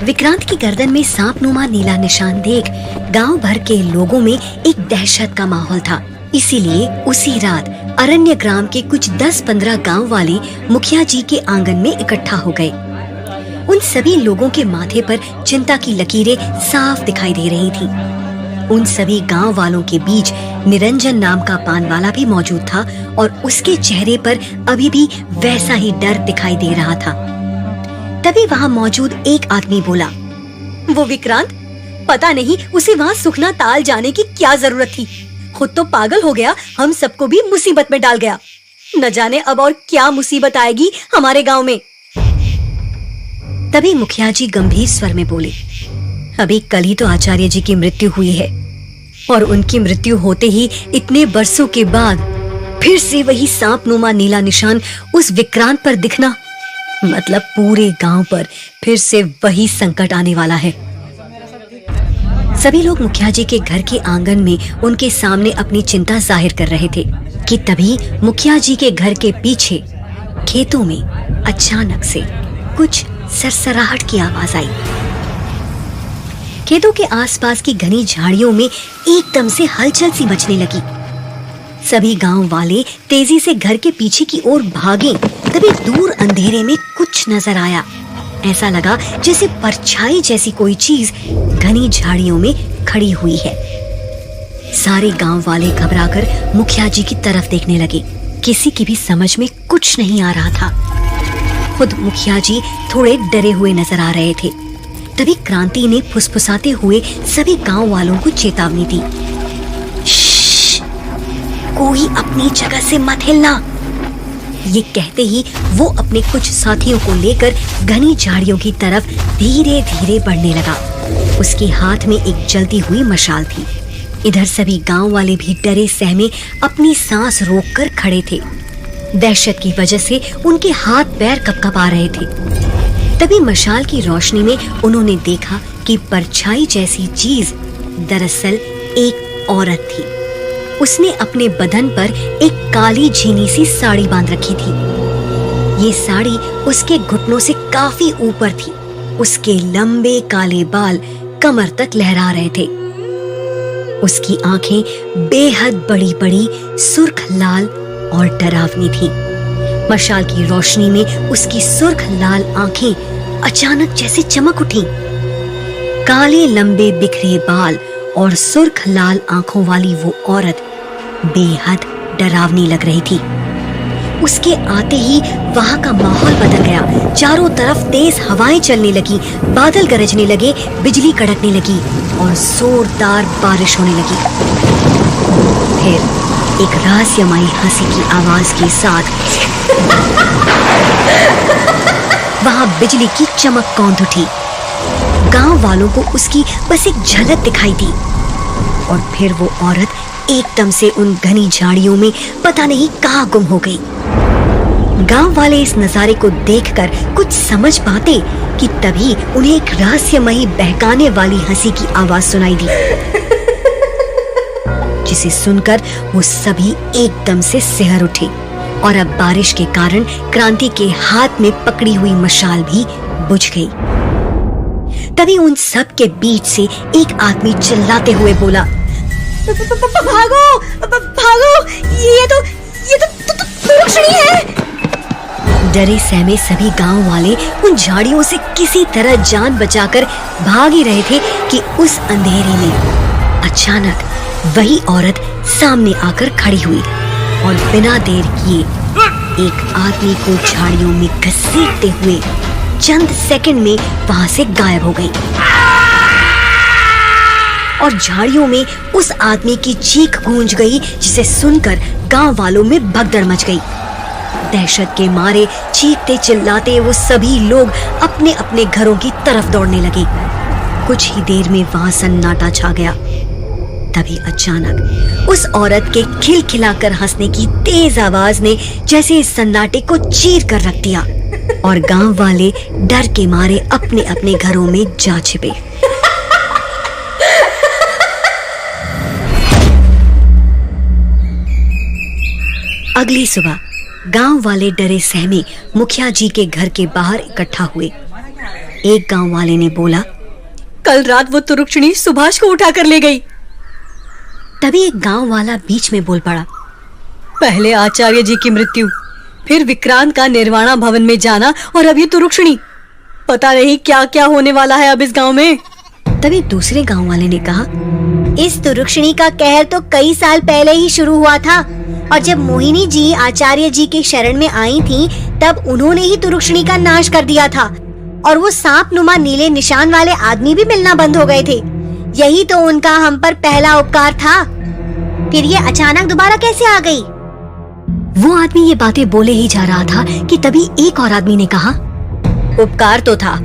विक्रांत की गर्दन में सांपनुमा नीला निशान देख गांव भर के लोगों में एक दहशत का माहौल था। इसीलिए उसी रात अरण्य ग्राम के कुछ 10-15 गांव वाले मुखिया जी के आंगन में इकट्ठा हो गए। उन सभी लोगों के माथे पर चिंता की लकीरें साफ दिखाई दे रही थी। उन सभी गांव वालों के बीच निरंजन नाम का पान वाला भी मौजूद था और उसके चेहरे पर अभी भी वैसा ही डर दिखाई दे रहा था। तभी वहाँ मौजूद एक आदमी बोला, वो विक्रांत, पता नहीं उसे वहाँ सुखना ताल जाने की क्या जरूरत थी। खुद तो पागल हो गया, हम सबको भी मुसीबत में डाल गया। न जाने अब और क्या मुसीबत आएगी हमारे गांव में। तभी मुखिया जी गंभीर स्वर में बोले, अभी कल ही तो आचार्य जी की मृत्यु हुई है और उनकी मृत्यु होते ही इतने बरसों के बाद फिर से वही सांपनुमा नीला निशान उस विक्रांत पर दिखना, मतलब पूरे गांव पर फिर से वही संकट आने वाला है। सभी लोग मुखिया जी के घर के आंगन में उनके सामने अपनी चिंता जाहिर कर रहे थे कि तभी मुखिया जी के घर के पीछे खेतों में अचानक से कुछ सरसराहट की आवाज आई। खेतों के आसपास की घनी झाड़ियों में एकदम से हलचल सी मचने लगी। सभी गांव वाले तेजी से घर के पीछे की ओर भागे। तभी दूर अंधेरे में कुछ नजर आया। ऐसा लगा जैसे परछाई जैसी कोई चीज घनी झाड़ियों में खड़ी हुई है। सारे गांव वाले घबराकर मुखिया जी की तरफ देखने लगे। किसी की भी समझ में कुछ नहीं आ रहा था। खुद मुखिया जी थोड़े डरे हुए नजर आ रहे थे। तभी क्रांति ने फुसफुसाते हुए सभी गांव वालों को चेतावनी दी, कोई अपनी जगह से मत हिलना। ये कहते ही वो अपने कुछ साथियों को लेकर घनी झाड़ियों की तरफ धीरे धीरे बढ़ने लगा। उसके हाथ में एक जलती हुई मशाल थी। इधर सभी गांव वाले भी डरे सहमे अपनी सांस रोककर खड़े थे। दहशत की वजह से उनके हाथ पैर कँपकँपा रहे थे। तभी मशाल की रोशनी में उन्होंने देखा कि परछाई जैसी चीज दरअसल एक औरत थी। उसने अपने बदन पर एक काली झीनी सी साड़ी बांध रखी थी। ये साड़ी उसके घुटनों से काफी ऊपर थी। उसके लंबे काले बाल कमर तक लहरा रहे थे। उसकी आंखें बेहद बड़ी बड़ी सुर्ख लाल और डरावनी थी। मशाल की रोशनी में उसकी सुर्ख लाल आंखें अचानक जैसे चमक उठी। काले लंबे बिखरे बाल और सुर्ख लाल आंखों वाली वो औरत बेहद डरावनी लग रही थी। उसके आते ही वहां का माहौल बदल गया। चारों तरफ तेज हवाएं चलने लगी, बादल गरजने लगे, बिजली कड़कने लगी और जोरदार बारिश होने लगी। फिर एक रहस्यमयी हंसी की आवाज के साथ वहां बिजली की चमक कौंध उठी। गांव वालों को उसकी बस एक झलक दिखाई दी और फिर वो औरत एकदम से उन घनी झाड़ियों में पता नहीं कहाँ गुम हो गई। गांव वाले इस नजारे को देखकर कुछ समझ पाते कि तभी उन्हें एक रहस्यमयी बहकाने वाली हंसी की आवाज सुनाई दी, जिसे सुनकर वो सभी एकदम से सिहर उठे और अब बारिश के कारण क्रांति के हाथ में पकड़ी हुई मशाल भी बुझ गई। तभी उन सब के बीच से एक आदमी चिल्लाते हुए बोला, भागो भागो, ये तो रोशनी है। डरे सहमे सभी गांव वाले उन झाड़ियों से किसी तरह जान बचाकर भाग ही रहे थे कि उस अंधेरे में अचानक वही औरत सामने आकर खड़ी हुई और बिना देर किए एक आदमी को झाड़ियों में घसीटते हुए चंद सेकंड में वहां से गायब हो गई और झाड़ियों में उस आदमी की चीख गूंज गई, जिसे सुनकर गांव वालों में भगदड़ मच गई। दहशत के मारे चीखते चिल्लाते वो सभी लोग अपने अपने घरों की तरफ दौड़ने लगे। कुछ ही देर में वहां सन्नाटा छा गया। तभी अचानक उस औरत के खिलखिलाकर हंसने की तेज आवाज ने जैसे इस सन्नाटे को चीर कर रख दिया और गांव वाले डर के मारे अपने अपने घरों में जा छिपे। अगली सुबह गांव वाले डरे सहमे मुखिया जी के घर के बाहर इकट्ठा हुए। एक गांव वाले ने बोला, कल रात वो तुरुक्षणी सुभाष को उठाकर ले गई। तभी एक गांव वाला बीच में बोल पड़ा, पहले आचार्य जी की मृत्यु, फिर विक्रांत का निर्वाणा भवन में जाना और अब ये तुरुक्षणी। पता नहीं क्या क्या होने वाला है अब इस गांव में। तभी दूसरे गांव वाले ने कहा, इस तुरुक्षणी का कहर तो कई साल पहले ही शुरू हुआ था और जब मोहिनी जी आचार्य जी के शरण में आई थी तब उन्होंने ही तुरुक्षणी का नाश कर दिया था और वो सांप नुमा नीले निशान वाले आदमी भी मिलना बंद हो गए थे। यही तो उनका हम पर पहला उपकार था। फिर ये अचानक दोबारा कैसे आ गई? वो आदमी ये बातें बोले ही जा रहा था कि तभी एक और आदमी ने कहा, उपकार तो था,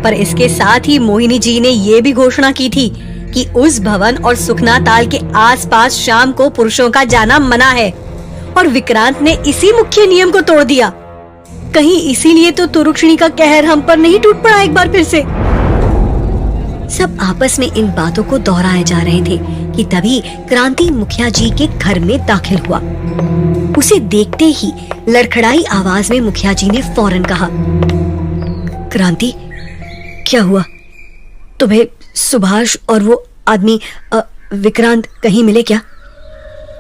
पर इसके साथ ही मोहिनी जी ने ये भी घोषणा की थी कि उस भवन और सुखना ताल के आसपास शाम को पुरुषों का जाना मना है और विक्रांत ने इसी मुख्य नियम को तोड़ दिया। कहीं इसीलिए तो तुरुक्षणी का कहर हम पर नहीं टूट पड़ा एक बार फिर से। सब आपस में इन बातों को दोहराए जा रहे थे कि तभी क्रांति मुखिया जी के घर में दाखिल हुआ। उसे देखते ही लड़खड़ाई आवाज में मुखिया जी ने फौरन कहा, क्रांति, क्या हुआ? तुम्हें सुभाष और वो आदमी विक्रांत कहीं मिले क्या?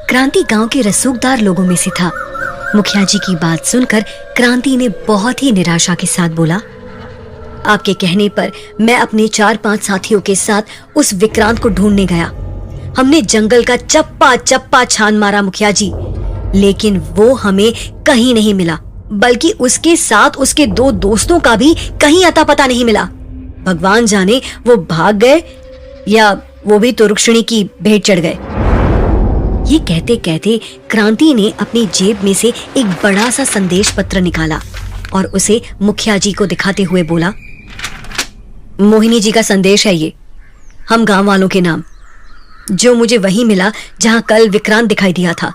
क्रांति गांव के रसूखदार लोगों में से था। मुखिया जी की बात सुनकर क्रांति ने बहुत ही निराशा के साथ बोला, आपके कहने पर मैं अपने 4-5 साथियों के साथ उस विक्रांत को ढूंढने गया। हमने जंगल का चप्पा चप्पा छान मारा मुखिया जी, लेकिन वो हमें कहीं नहीं मिला, बल्कि उसके साथ उसके 2 दोस्तों का भी कहीं अता पता नहीं मिला। भगवान जाने वो भाग गए या वो भी तुरुक्षणी की भेंट चढ़ गए। ये कहते कहते क्रांति ने अपनी जेब में से एक बड़ा सा संदेश पत्र निकाला और उसे मुखिया जी को दिखाते हुए बोला, मोहिनी जी का संदेश है ये, हम गांव वालों के नाम, जो मुझे वहीं मिला जहां कल विक्रांत दिखाई दिया था।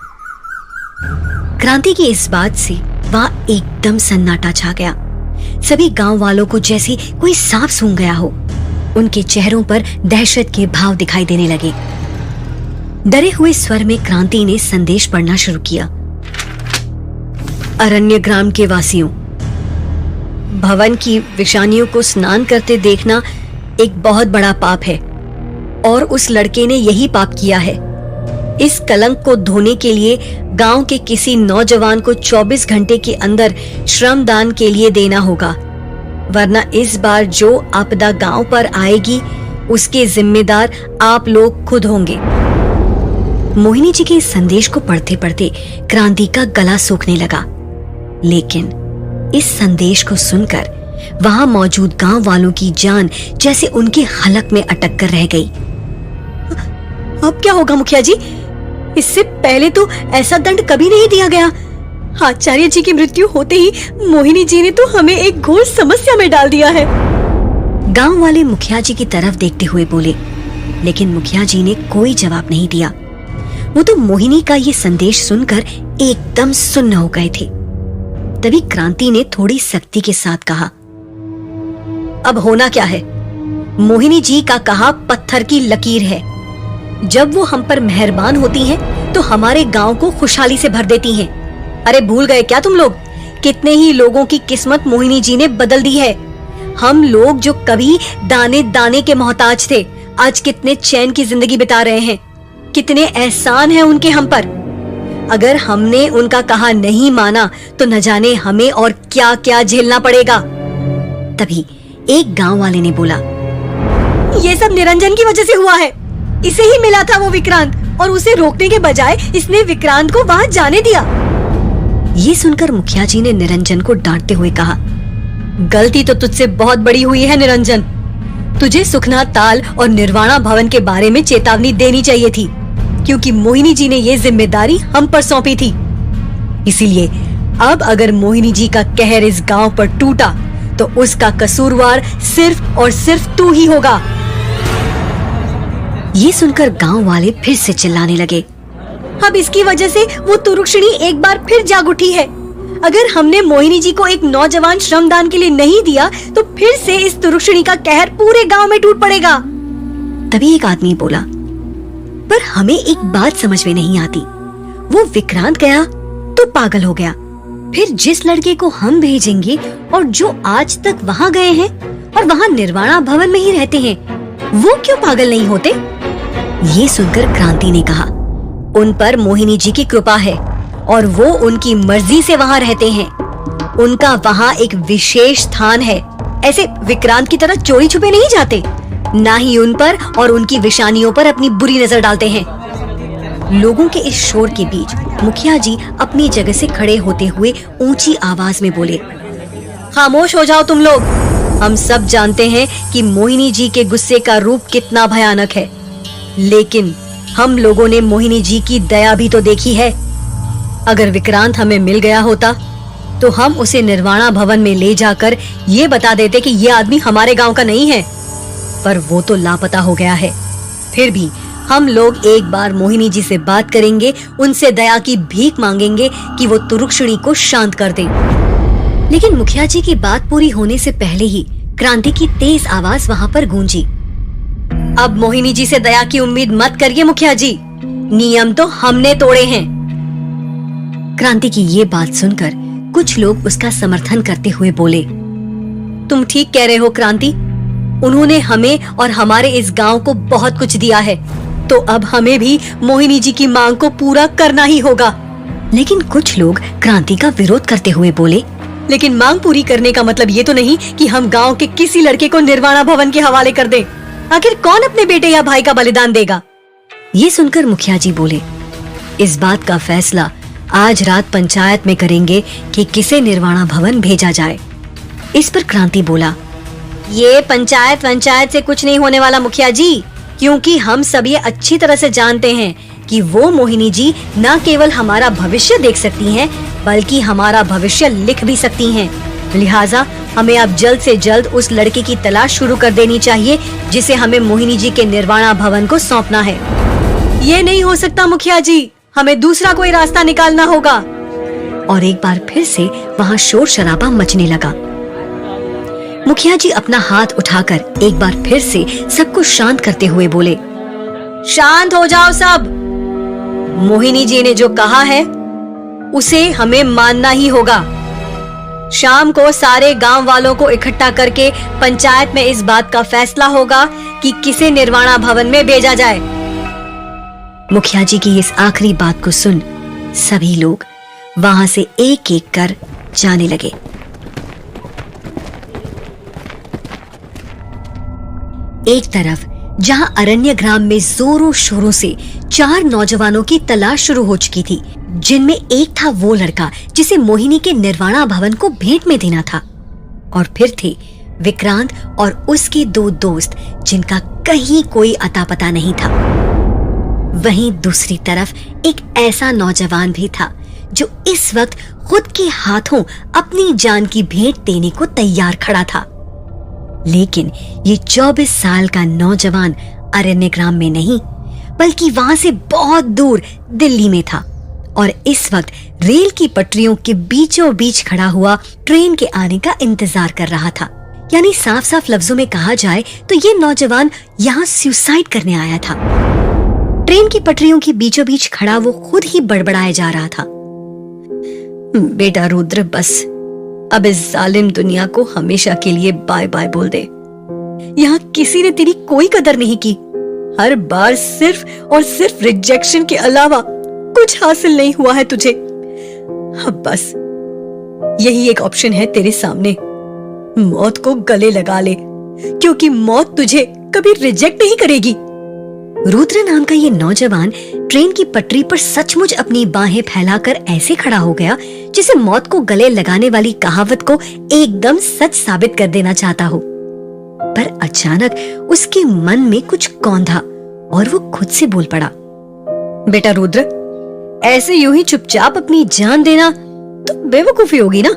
क्रांति की इस बात से वहां एकदम सन्नाटा छा गया। सभी गांव वालों को जैसे कोई सांप सूंघ गया हो। उनके चेहरों पर दहशत के भाव दिखाई देने लगे। डरे हुए स्वर में क्रांति ने संदेश पढ़ना शुरू किया। अरण्य ग्राम के वासियों, भवन की विषानियों को स्नान करते देखना एक बहुत बड़ा पाप है और उस लड़के ने यही पाप किया है। इस कलंक को धोने के लिए गांव के किसी नौजवान को 24 घंटे के अंदर श्रमदान के लिए देना होगा, वरना इस बार जो आपदा गांव पर आएगी उसके जिम्मेदार आप लोग खुद होंगे। मोहिनी जी के इस संदेश को पढ़ते पढ़ते क्रांति का गला सूखने लगा, लेकिन इस संदेश को सुनकर वहां मौजूद गांव वालों की जान जैसे उनके हलक में अटक कर रह गई। अब क्या होगा मुखिया जी? इससे पहले तो ऐसा दंड कभी नहीं दिया गया। आचार्य जी की मृत्यु होते ही मोहिनी जी ने तो हमें एक घोर समस्या में डाल दिया है। गांव वाले मुखिया जी की तरफ देखते हुए बोले, लेकिन मुखिया जी ने कोई जवाब नहीं दिया। वो तो मोहिनी का ये संदेश सुनकर एकदम सुन्न हो गए थे। तभी क्रांति ने थोड़ी सख्ती के साथ कहा, अब होना क्या है? मोहिनी जी का कहा पत्थर की लकीर है। जब वो हम पर मेहरबान होती हैं, तो हमारे गांव को खुशहाली से भर देती हैं। अरे भूल गए क्या तुम लोग? कितने ही लोगों की किस्मत मोहिनी जी ने बदल दी है। हम लोग जो कभी दाने दाने के मोहताज थे, आज कितने चैन की जिंदगी बिता रहे हैं। कितने एहसान हैं उनके हम पर। अगर हमने उनका कहा नहीं माना तो न जाने हमें और क्या क्या झेलना पड़ेगा। तभी एक गांव वाले ने बोला, ये सब निरंजन की वजह से हुआ है। इसे ही मिला था वो विक्रांत और उसे रोकने के बजाय इसने विक्रांत को वहां जाने दिया। ये सुनकर मुखिया जी ने निरंजन को डांटते हुए कहा, गलती तो तुझसे बहुत बड़ी हुई है निरंजन। तुझे सुखना ताल और निर्वाणा भवन के बारे में चेतावनी देनी चाहिए थी, क्योंकि मोहिनी जी ने ये जिम्मेदारी हम पर सौंपी थी। इसीलिए अब अगर मोहिनी जी का कहर इस गांव पर टूटा तो उसका कसूरवार सिर्फ और सिर्फ तू ही होगा। ये सुनकर गांव वाले फिर से चिल्लाने लगे, अब इसकी वजह से वो तुरुक्षणी एक बार फिर जाग उठी है। अगर हमने मोहिनी जी को एक नौजवान श्रमदान के लिए नहीं दिया तो फिर से इस तुरुक्षणी का कहर पूरे गांव में टूट पड़ेगा। तभी एक आदमी बोला, पर हमें एक बात समझ में नहीं आती। वो विक्रांत गया तो पागल हो गया, फिर जिस लड़के को हम भेजेंगे और जो आज तक वहाँ गए हैं और वहाँ निर्वाणा भवन में ही रहते हैं, वो क्यों पागल नहीं होते? ये सुनकर क्रांति ने कहा, उन पर मोहिनी जी की कृपा है और वो उनकी मर्जी से वहाँ रहते हैं। उनका वहाँ एक विशेष स्थान है। ऐसे विक्रांत की तरह चोरी छुपे नहीं जाते, ना ही उन पर और उनकी विशानियों पर अपनी बुरी नजर डालते हैं। लोगों के इस शोर के बीच मुखिया जी अपनी जगह से खड़े होते हुए ऊंची आवाज में बोले, खामोश हो जाओ तुम लोग। हम सब जानते हैं कि मोहिनी जी के गुस्से का रूप कितना भयानक है, लेकिन हम लोगों ने मोहिनी जी की दया भी तो देखी है। अगर विक्रांत हमें मिल गया होता तो हम उसे निर्वाणा भवन में ले जाकर ये बता देते कि ये आदमी हमारे गांव का नहीं है, पर वो तो लापता हो गया है। फिर भी हम लोग एक बार मोहिनी जी से बात करेंगे, उनसे दया की भीख मांगेंगे कि वो तुरुक्षिणी को शांत कर दें। लेकिन मुखिया जी की बात पूरी होने से पहले ही क्रांति की तेज आवाज वहाँ पर गूंजी, अब मोहिनी जी से दया की उम्मीद मत करिए मुखिया जी, नियम तो हमने तोड़े हैं। क्रांति की ये बात सुनकर कुछ लोग उसका समर्थन करते हुए बोले, तुम ठीक कह रहे हो क्रांति, उन्होंने हमें और हमारे इस गांव को बहुत कुछ दिया है, तो अब हमें भी मोहिनी जी की मांग को पूरा करना ही होगा। लेकिन कुछ लोग क्रांति का विरोध करते हुए बोले, लेकिन मांग पूरी करने का मतलब ये तो नहीं कि हम गांव के किसी लड़के को निर्वाणा भवन के हवाले कर दें। आखिर कौन अपने बेटे या भाई का बलिदान देगा? ये सुनकर मुखिया जी बोले, इस बात का फैसला आज रात पंचायत में करेंगे कि किसे निर्वाणा भवन भेजा जाए। इस पर क्रांति बोला, ये पंचायत से कुछ नहीं होने वाला मुखिया जी, क्योंकि हम सब ये अच्छी तरह से जानते हैं कि वो मोहिनी जी न केवल हमारा भविष्य देख सकती हैं, बल्कि हमारा भविष्य लिख भी सकती हैं। लिहाजा हमें अब जल्द से जल्द उस लड़के की तलाश शुरू कर देनी चाहिए जिसे हमें मोहिनी जी के निर्वाणा भवन को सौंपना है। ये नहीं हो सकता मुखिया जी, हमें दूसरा कोई रास्ता निकालना होगा। और एक बार फिर से वहाँ शोर शराबा मचने लगा। मुखिया जी अपना हाथ उठाकर एक बार फिर से सबको शांत करते हुए बोले, शांत हो जाओ सब। मोहिनी जी ने जो कहा है उसे हमें मानना ही होगा। शाम को सारे गांव वालों को इकट्ठा करके पंचायत में इस बात का फैसला होगा कि किसे निर्वाणा भवन में भेजा जाए। मुखिया जी की इस आखिरी बात को सुन सभी लोग वहां से एक एक कर जाने लगे। एक तरफ जहां अरण्य ग्राम में जोरों शोरों से 4 नौजवानों की तलाश शुरू हो चुकी थी, जिनमें एक था वो लड़का जिसे मोहिनी के निर्वाणा भवन को भेंट में देना था, और फिर थे विक्रांत और उसके 2 दोस्त जिनका कहीं कोई अता पता नहीं था। वहीं दूसरी तरफ एक ऐसा नौजवान भी था जो इस वक्त खुद के हाथों अपनी जान की भेंट देने को तैयार खड़ा था। लेकिन ये 24 साल का नौजवान अरण्य ग्राम में नहीं, बल्कि वहां से बहुत दूर दिल्ली में था और इस वक्त रेल की पटरियों के बीचों बीच खड़ा हुआ ट्रेन के आने का इंतजार कर रहा था। यानी साफ साफ लफ्जों में कहा जाए तो ये नौजवान यहाँ सुसाइड करने आया था। ट्रेन की पटरियों के बीचों बीच खड़ा वो खुद ही बड़बड़ाया जा रहा था, बेटा रुद्र, बस अब इस जालिम दुनिया को हमेशा के लिए बाय बाय बोल दे। यहाँ किसी ने तेरी कोई कदर नहीं की। हर बार सिर्फ और सिर्फ रिजेक्शन के अलावा कुछ हासिल नहीं हुआ है तुझे। अब बस यही एक ऑप्शन है तेरे सामने, मौत को गले लगा ले, क्योंकि मौत तुझे कभी रिजेक्ट नहीं करेगी। रुद्र नाम का ये नौजवान ट्रेन की पटरी पर सचमुच अपनी बाहें फैलाकर ऐसे खड़ा हो गया जिसे मौत को गले लगाने वाली कहावत को एकदम सच साबित कर देना चाहता हो। पर अचानक उसके मन में कुछ कौंधा और वो खुद से बोल पड़ा, बेटा रुद्र, ऐसे यूं ही चुपचाप अपनी जान देना तो बेवकूफी होगी ना।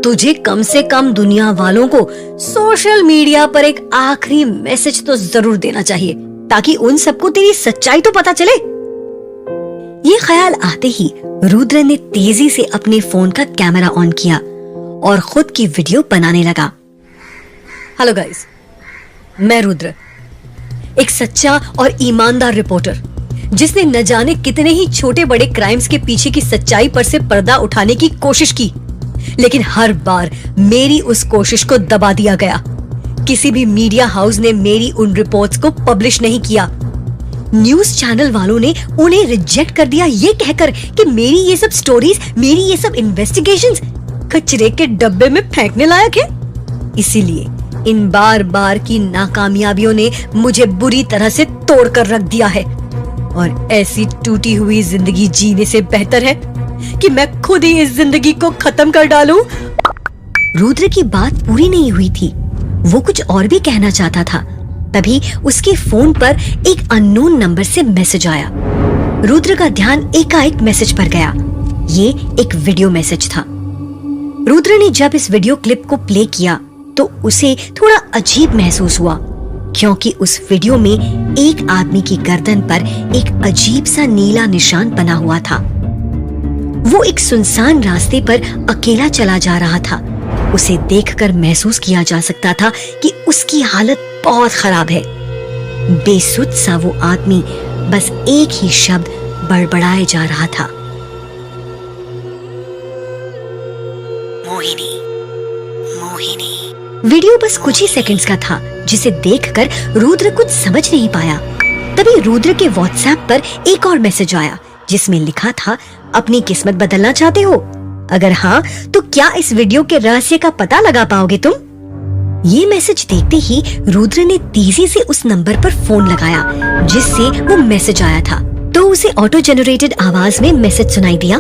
तुझे कम से कम दुनिया वालों को सोशल मीडिया पर एक आखिरी मैसेज तो जरूर देना चाहिए, ताकि उन सबको तेरी सच्चाई तो पता चले। ये ख्याल आते ही रुद्र ने तेजी से अपने फोन का कैमरा ऑन किया और खुद की वीडियो बनाने लगा। हेलो गाइस, मैं रुद्र, एक सच्चा और ईमानदार रिपोर्टर जिसने न जाने कितने ही छोटे बड़े क्राइम्स के पीछे की सच्चाई पर से पर्दा उठाने की कोशिश की, लेकिन हर बार मेरी उस कोशिश को दबा दिया गया। किसी भी मीडिया हाउस ने मेरी उन रिपोर्ट्स को पब्लिश नहीं किया। न्यूज चैनल वालों ने उन्हें रिजेक्ट कर दिया, ये कहकर कि मेरी ये सब स्टोरीज, मेरी ये सब इन्वेस्टिगेशंस कचरे के डब्बे में फेंकने लायक है। इसीलिए इन बार बार की नाकामयाबियों ने मुझे बुरी तरह से तोड़ कर रख दिया है, और ऐसी टूटी हुई जिंदगी जीने से बेहतर है कि मैं खुद ही इस जिंदगी को खत्म कर डालूं। रुद्र की बात पूरी नहीं हुई थी, वो कुछ और भी कहना चाहता था। तभी उसके फोन पर एक अननोन नंबर से मैसेज आया। रुद्र का ध्यान एकाएक मैसेज पर गया। ये एक वीडियो मैसेज था। रुद्र ने जब इस वीडियो क्लिप को प्ले किया तो उसे थोड़ा अजीब महसूस हुआ, क्योंकि उस वीडियो में एक आदमी की गर्दन पर एक अजीब सा नीला निशान बना हुआ था। वो एक सुनसान रास्ते पर अकेला चला जा रहा था। उसे देखकर महसूस किया जा सकता था कि उसकी हालत बहुत खराब है। बेसुध सा वो आदमी बस एक ही शब्द बड़बड़ाए जा रहा था, मोहिनी, मोहिनी। वीडियो बस कुछ ही सेकंड्स का था, जिसे देखकर रुद्र कुछ समझ नहीं पाया। तभी रुद्र के व्हाट्सएप पर एक और मैसेज आया, जिसमें लिखा था, अपनी किस्मत बदलना चाहते हो? अगर हाँ, तो क्या इस वीडियो के रहस्य का पता लगा पाओगे तुम? ये मैसेज देखते ही रुद्र ने तेजी से उस नंबर पर फोन लगाया जिससे वो मैसेज आया था। तो उसे ऑटो जनरेटेड आवाज में मैसेज सुनाई दिया,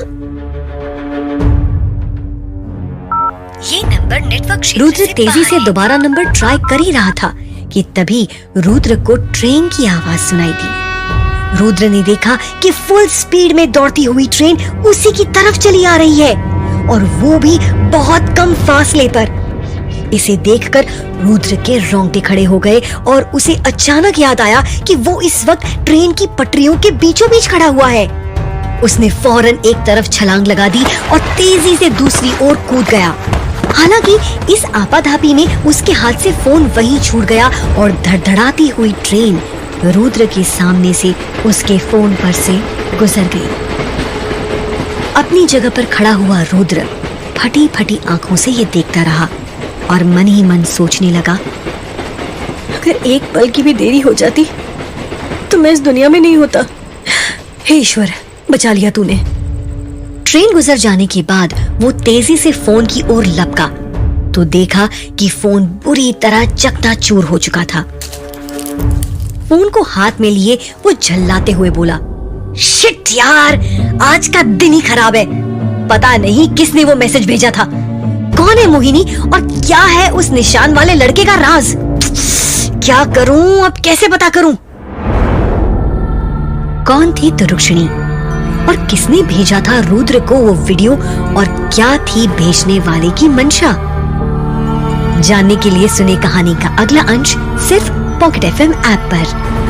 ये नंबर नेटवर्क। रुद्र तेजी से दोबारा नंबर ट्राई कर ही रहा था कि तभी रुद्र को ट्रेन की आवाज सुनाई दी। रुद्र ने देखा कि फुल स्पीड में दौड़ती हुई ट्रेन उसी की तरफ चली आ रही है, और वो भी बहुत कम फासले पर। इसे देखकर रुद्र के रोंगटे खड़े हो गए और उसे अचानक याद आया कि वो इस वक्त ट्रेन की पटरियों के बीचों बीच खड़ा हुआ है। उसने फौरन एक तरफ छलांग लगा दी और तेजी से दूसरी ओर कूद गया। हालांकि इस आपाधापी में उसके हाथ से फोन वहीं छूट गया और धड़धड़ाती हुई ट्रेन रुद्र के सामने से उसके फोन पर से गुजर गई। अपनी जगह पर खड़ा हुआ रुद्र फटी फटी आंखों से ये देखता रहा और मन ही मन सोचने लगा, अगर एक पल की भी देरी हो जाती तो मैं इस दुनिया में नहीं होता। हे ईश्वर, बचा लिया तूने। ट्रेन गुजर जाने के बाद वो तेजी से फोन की ओर लपका तो देखा कि फोन बुरी तरह चकनाचूर हो चुका था। फोन को हाथ में लिए वो झल्लाते हुए बोला, शिट यार, आज का दिन ही खराब है। पता नहीं किसने वो मैसेज भेजा था, कौन है मोहिनी और क्या है उस निशान वाले लड़के का राज? क्या करूं अब, कैसे पता करूं? कौन थी तुरुक्षणी और किसने भेजा था रुद्र को वो वीडियो, और क्या थी भेजने वाले की मंशा? जानने के लिए सुने कहानी का अगला अंश सिर्फ पॉकेट FM ऐप पर।